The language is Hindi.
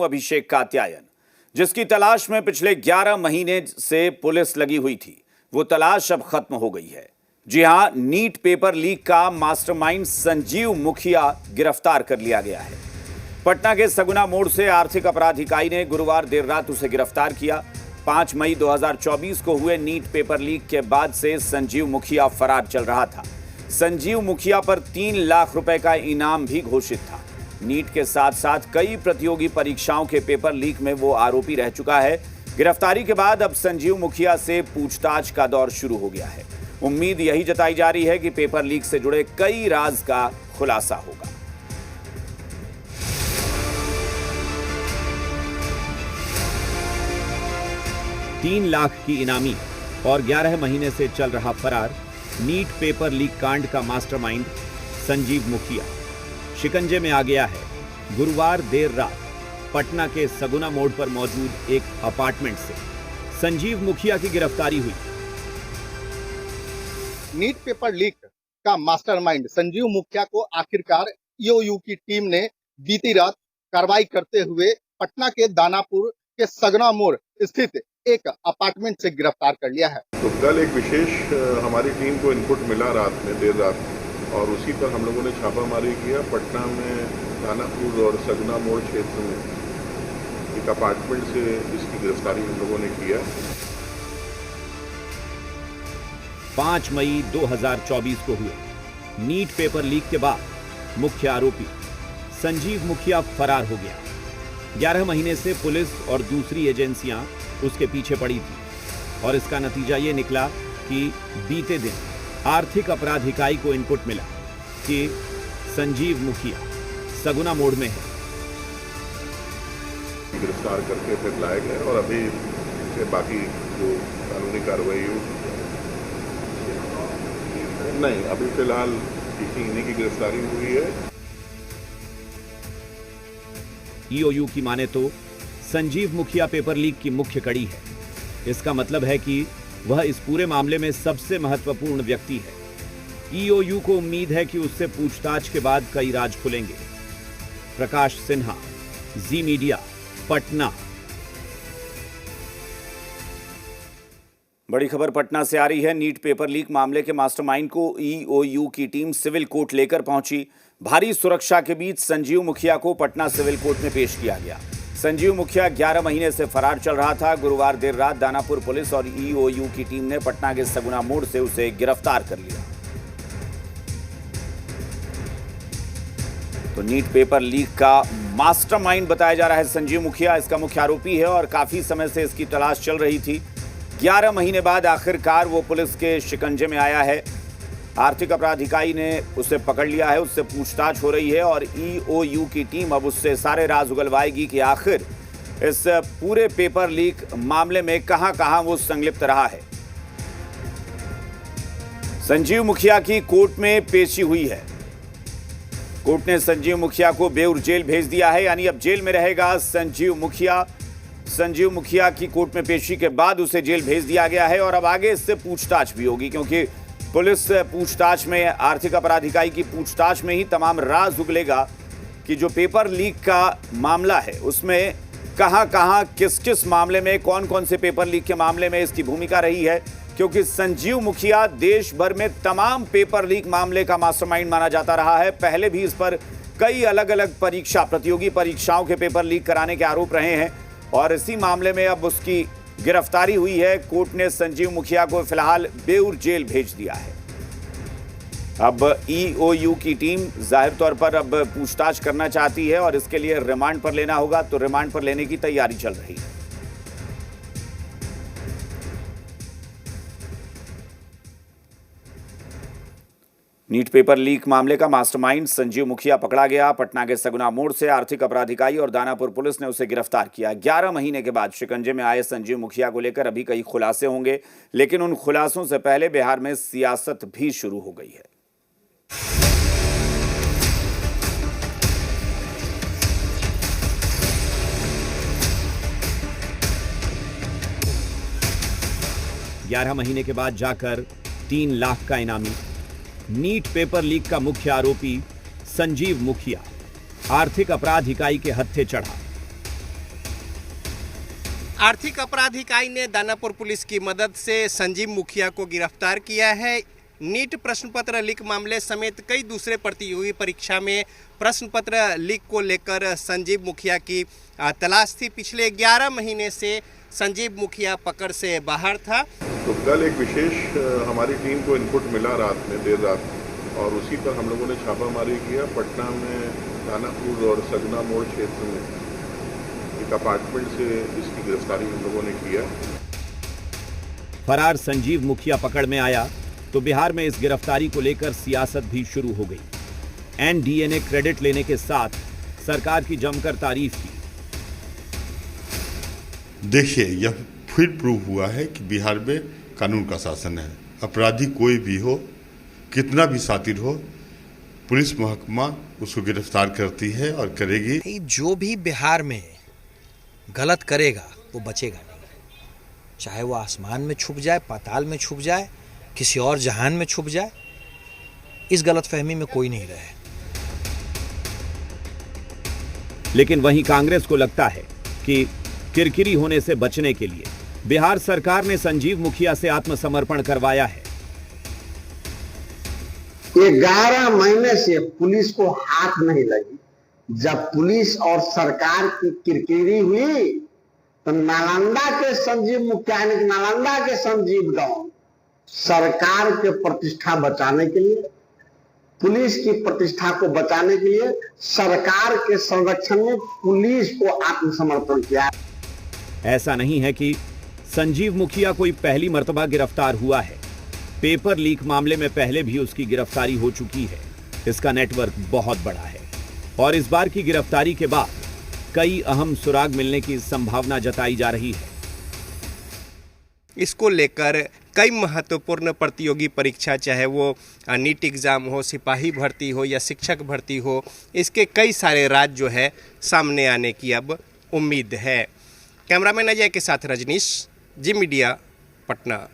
अभिषेक कात्यायन, जिसकी तलाश में पिछले 11 महीने से पुलिस लगी हुई थी, वो तलाश अब खत्म हो गई है। जी हां, नीट पेपर लीक का मास्टरमाइंड संजीव मुखिया गिरफ्तार कर लिया गया है। पटना के सगुना मोड़ से आर्थिक अपराध इकाई ने गुरुवार देर रात उसे गिरफ्तार किया। 5 मई 2024 को हुए नीट पेपर लीक के बाद से संजीव मुखिया फरार चल रहा था। संजीव मुखिया पर 3 लाख रुपए का इनाम भी घोषित था। नीट के साथ साथ कई प्रतियोगी परीक्षाओं के पेपर लीक में वो आरोपी रह चुका है। गिरफ्तारी के बाद अब संजीव मुखिया से पूछताछ का दौर शुरू हो गया है। उम्मीद यही जताई जा रही है कि पेपर लीक से जुड़े कई राज का खुलासा होगा। तीन लाख की इनामी और 11 महीने से चल रहा फरार नीट पेपर लीक कांड का मास्टरमाइंड संजीव मुखिया शिकंजे में आ गया है। गुरुवार देर रात पटना के सगुना मोड़ पर मौजूद एक अपार्टमेंट से संजीव मुखिया की गिरफ्तारी हुई। नीट पेपर लीक का मास्टरमाइंड संजीव मुखिया को आखिरकार ईओयू की टीम ने बीती रात कार्रवाई करते हुए पटना के दानापुर के सगना मोड़ स्थित एक अपार्टमेंट से गिरफ्तार कर लिया है। तो कल एक विशेष हमारी टीम को इनपुट मिला रात में देर रात, और उसी पर हम लोगों ने छापामारी किया। पटना में दानापुर और सगना मोड़ क्षेत्र में एक अपार्टमेंट से इसकी गिरफ्तारी हम लोगों ने किया। 5 मई 2024 को हुए नीट पेपर लीक के बाद मुख्य आरोपी संजीव मुखिया फरार हो गया। 11 महीने से पुलिस और दूसरी एजेंसियां उसके पीछे पड़ी थी और इसका नतीजा ये निकला कि बीते दिन आर्थिक अपराध इकाई को इनपुट मिला कि संजीव मुखिया सगुना मोड़ में है। गिरफ्तार करके फिर लाए गए और अभी से बाकी जो कानूनी कार्रवाई नहीं, अभी फिलहाल इन्हीं की गिरफ्तारी हुई है। ईओयू की माने तो संजीव मुखिया पेपर लीक की मुख्य कड़ी है। इसका मतलब है कि वह इस पूरे मामले में सबसे महत्वपूर्ण व्यक्ति है। ईओयू को उम्मीद है कि उससे पूछताछ के बाद कई राज खुलेंगे। प्रकाश सिन्हा, जी मीडिया, पटना। बड़ी खबर पटना से आ रही है। नीट पेपर लीक मामले के मास्टरमाइंड को ईओयू की टीम सिविल कोर्ट लेकर पहुंची। भारी सुरक्षा के बीच संजीव मुखिया को पटना सिविल कोर्ट में पेश किया गया। संजीव मुखिया 11 महीने से फरार चल रहा था। गुरुवार देर रात दानापुर पुलिस और ईओयू की टीम ने पटना के सगुना मोड़ से उसे गिरफ्तार कर लिया। तो नीट पेपर लीक का मास्टरमाइंड बताया जा रहा है संजीव मुखिया, इसका मुख्य आरोपी है और काफी समय से इसकी तलाश चल रही थी। 11 महीने बाद आखिरकार वो पुलिस के शिकंजे में आया है। आर्थिक अपराध इकाई ने उसे पकड़ लिया है, उससे पूछताछ हो रही है और ईओयू की टीम अब उससे सारे राज उगलवाएगी कि आखिर इस पूरे पेपर लीक मामले में कहां-कहां वो संलिप्त रहा है। संजीव मुखिया की कोर्ट में पेशी हुई है। कोर्ट ने संजीव मुखिया को बेउर जेल भेज दिया है, यानी अब जेल में रहेगा संजीव मुखिया। संजीव मुखिया की कोर्ट में पेशी के बाद उसे जेल भेज दिया गया है और अब आगे इससे पूछताछ भी होगी, क्योंकि पुलिस पूछताछ में, आर्थिक अपराध इकाई की पूछताछ में ही तमाम राज उगलेगा कि जो पेपर लीक का मामला है उसमें कहां-कहां, किस-किस मामले में, कौन-कौन से पेपर लीक के मामले में इसकी भूमिका रही है। क्योंकि संजीव मुखिया देश भर में तमाम पेपर लीक मामले का मास्टरमाइंड माना जाता रहा है। पहले भी इस पर कई अलग-अलग प्रतियोगी परीक्षाओं के पेपर लीक कराने के आरोप रहे हैं और इसी मामले में अब उसकी गिरफ्तारी हुई है। कोर्ट ने संजीव मुखिया को फिलहाल बेउर जेल भेज दिया है। अब ईओयू की टीम जाहिर तौर पर अब पूछताछ करना चाहती है और इसके लिए रिमांड पर लेना होगा, तो रिमांड पर लेने की तैयारी चल रही है। नीट पेपर लीक मामले का मास्टरमाइंड संजीव मुखिया पकड़ा गया। पटना के सगुना मोड़ से आर्थिक अपराध इकाई और दानापुर पुलिस ने उसे गिरफ्तार किया। 11 महीने के बाद शिकंजे में आए संजीव मुखिया को लेकर अभी कई खुलासे होंगे, लेकिन उन खुलासों से पहले बिहार में सियासत भी शुरू हो गई है। ग्यारह महीने के बाद जाकर 3 लाख का इनामी, नीट पेपर लीक का मुख्य आरोपी संजीव मुखिया आर्थिक अपराध इकाई के हत्थे चढ़ा। आर्थिक अपराध इकाई ने दानापुर पुलिस की मदद से संजीव मुखिया को गिरफ्तार किया है। नीट प्रश्न पत्र लीक मामले समेत कई दूसरे प्रतियोगी परीक्षा में प्रश्न पत्र लीक को लेकर संजीव मुखिया की तलाश थी। पिछले 11 महीने से संजीव मुखिया पकड़ से बाहर था। तो कल एक विशेष हमारी टीम को इनपुट मिला रात में, देर रात, और उसी पर हम लोगों ने छापामारी किया। पटना में दानापुर और सगना मोड़ क्षेत्र में एक अपार्टमेंट से इसकी गिरफ्तारी हम लोगों ने किया। फरार संजीव मुखिया पकड़ में आया तो बिहार में इस गिरफ्तारी को लेकर सियासत भी शुरू हो गई। एनडीए ने क्रेडिट लेने के साथ सरकार की जमकर तारीफ की। देखिए, यह फिर प्रूव हुआ है कि बिहार में कानून का शासन है। अपराधी कोई भी हो, कितना भी शातिर हो, पुलिस महकमा उसको गिरफ्तार करती है और करेगी। जो भी बिहार में गलत करेगा वो बचेगा नहीं, चाहे वो आसमान में छुप जाए, पाताल में छुप जाए, किसी और जहान में छुप जाए। इस गलतफहमी में कोई नहीं रहे। लेकिन वहीं कांग्रेस को लगता है कि किरकिरी होने से बचने के लिए बिहार सरकार ने संजीव मुखिया से आत्मसमर्पण करवाया है। 11 महीने से पुलिस को हाथ नहीं लगी। जब पुलिस और सरकार की किरकिरी हुई तो नालंदा के संजीव मुखिया, नालंदा के संजीव गांव, सरकार के प्रतिष्ठा बचाने के लिए, पुलिस की प्रतिष्ठा को बचाने के लिए, सरकार के संरक्षण में पुलिस को आत्मसमर्पण किया। ऐसा नहीं है कि संजीव मुखिया कोई पहली मर्तबा गिरफ्तार हुआ है। पेपर लीक मामले में पहले भी उसकी गिरफ्तारी हो चुकी है। इसका नेटवर्क बहुत बड़ा है और इस बार की गिरफ्तारी के बाद कई अहम सुराग मिलने की संभावना जताई जा रही है। इसको लेकर कई महत्वपूर्ण प्रतियोगी परीक्षा, चाहे वो नीट एग्ज़ाम हो, सिपाही भर्ती हो या शिक्षक भर्ती हो, इसके कई सारे राज जो है सामने आने की अब उम्मीद है। कैमरामैन अजय के साथ रजनीश, जी मीडिया, पटना।